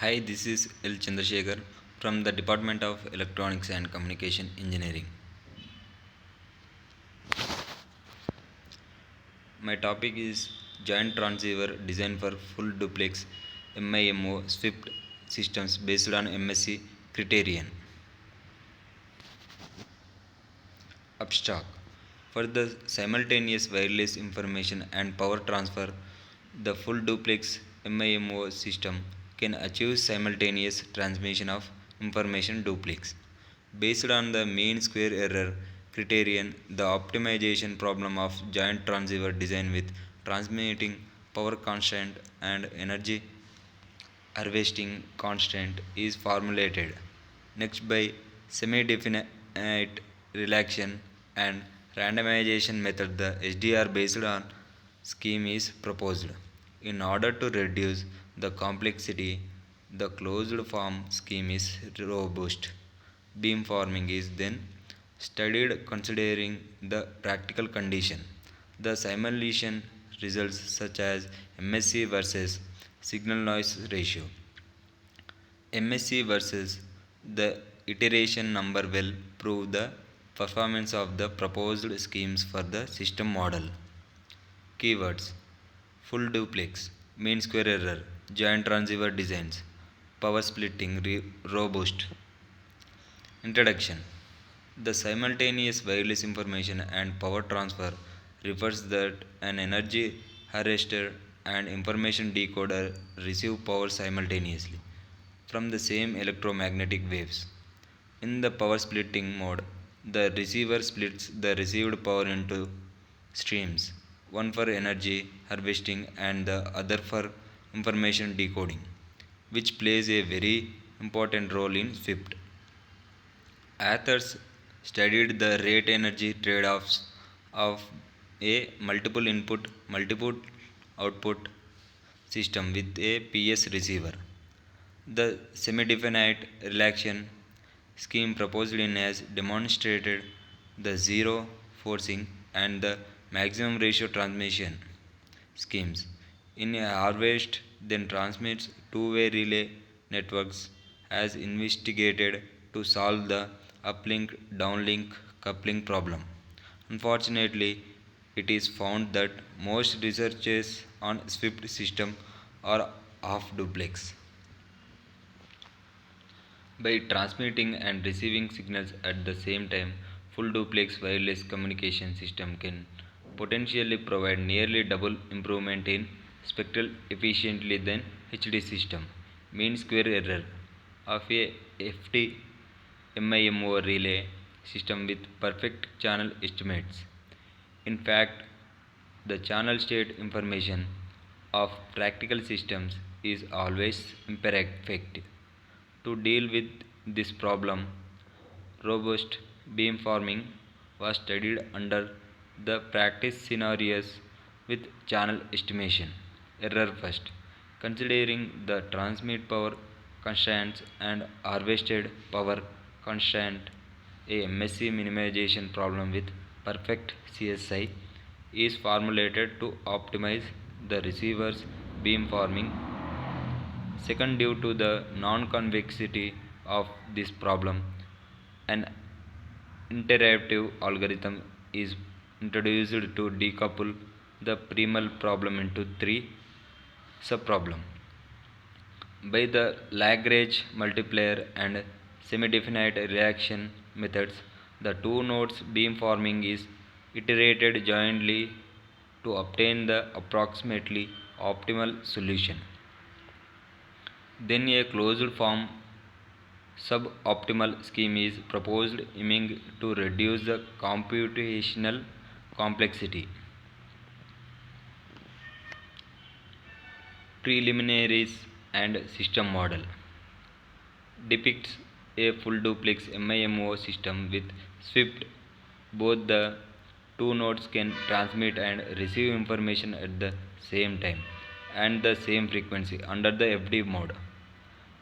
Hi, this is L. Chandrasekhar from the Department of Electronics and Communication Engineering. My topic is Joint Transceiver Design for Full Duplex MIMO SWIFT Systems based on MSc Criterion. Abstract. For the simultaneous wireless information and power transfer, the full duplex MIMO system can achieve simultaneous transmission of information duplex. Based on the mean square error criterion, the optimization problem of joint transceiver design with transmitting power constant and energy harvesting constant is formulated. Next, by semi-definite relaxation and randomization method, the SDR based on scheme is proposed. In order to reduce the complexity, the closed form scheme is robust. Beam forming is then studied considering the practical condition. The simulation results such as MSC versus signal noise ratio. MSC versus the iteration number will prove the performance of the proposed schemes for the system model. Keywords: full duplex, mean square error, joint transceiver designs, power splitting, robust. Introduction: the simultaneous wireless information and power transfer refers that an energy harvester and information decoder receive power simultaneously from the same electromagnetic waves. In the power splitting mode, the receiver splits the received power into streams, one for energy harvesting and the other for information decoding, which plays a very important role in SWIFT. Authors studied the rate energy trade offs of a multiple input, multiple output system with a PS receiver. The semi-definite relaxation scheme proposed in has demonstrated the zero forcing and the maximum ratio transmission schemes. In a harvest then transmits two-way relay networks as investigated to solve the uplink downlink coupling problem. Unfortunately, it is found that most researches on SWIFT system are half duplex. By transmitting and receiving signals at the same time, full duplex wireless communication system can potentially provide nearly double improvement in spectral efficiency than HD system. Mean square error of a FT MIMO relay system with perfect channel estimates. In fact, the channel state information of practical systems is always imperfect. To deal with this problem, robust beamforming was studied under the practice scenarios with channel estimation. Error first. Considering the transmit power constraints and harvested power constant, a MSC minimization problem with perfect CSI is formulated to optimize the receiver's beamforming. Second, due to the non-convexity of this problem, an iterative algorithm is introduced to decouple the primal problem into three subproblems. By the Lagrange multiplier and semi-definite reaction methods, the two nodes beamforming is iterated jointly to obtain the approximately optimal solution. Then a closed form suboptimal scheme is proposed aiming to reduce the computational complexity. Preliminaries and system model depicts a full duplex MIMO system with SWIFT. Both the two nodes can transmit and receive information at the same time and the same frequency under the FD mode.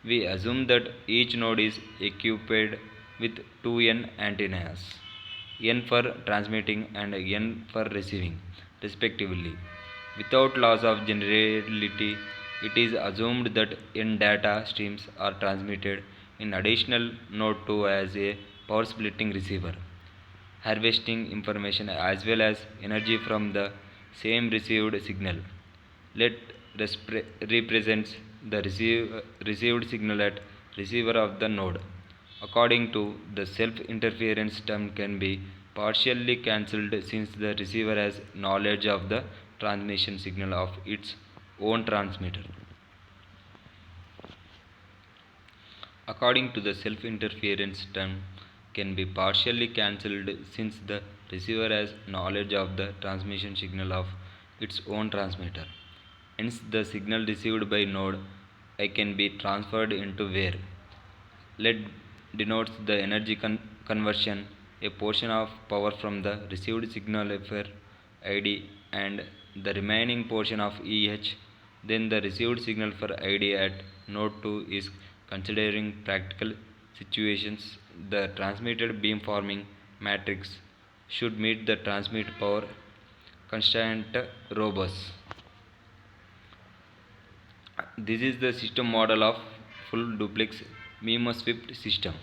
We assume that each node is equipped with two N antennas, N for transmitting and N for receiving, respectively, without loss of generality It is assumed that n data streams are transmitted in additional node 2 as a power splitting receiver, harvesting information as well as energy from the same received signal. Let represents the received signal at receiver of the node. According to the self-interference term can be partially cancelled since the receiver has knowledge of the transmission signal of its own transmitter. According to the self-interference term can be partially cancelled since the receiver has knowledge of the transmission signal of its own transmitter. Hence, the signal received by node I can be transferred into where. Let denotes the energy conversion, a portion of power from the received signal for ID and the remaining portion of EH. Then the received signal for ID at node 2 is considering practical situations. The transmitted beamforming matrix should meet the transmit power constraint robust. This is the system model of full duplex MIMO-SWIFT system.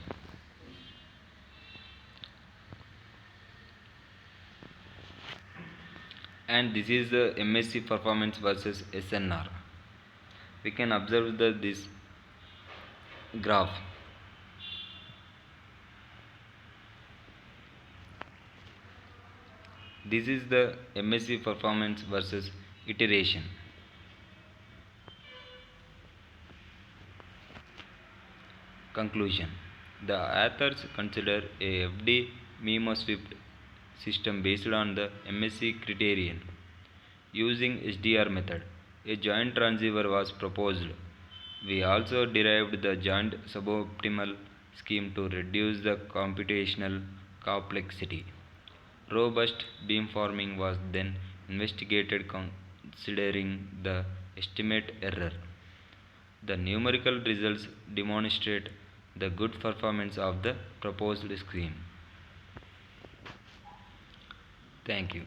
And this is the MSC performance versus SNR. We can observe this graph. This is the MSC performance versus iteration. Conclusion. The authors consider a FD MIMO-SWIFT system based on the MSC criterion. Using HDR method, a joint transceiver was proposed. We also derived the joint suboptimal scheme to reduce the computational complexity. Robust beamforming was then investigated considering the estimate error. The numerical results demonstrate the good performance of the proposed scheme. Thank you.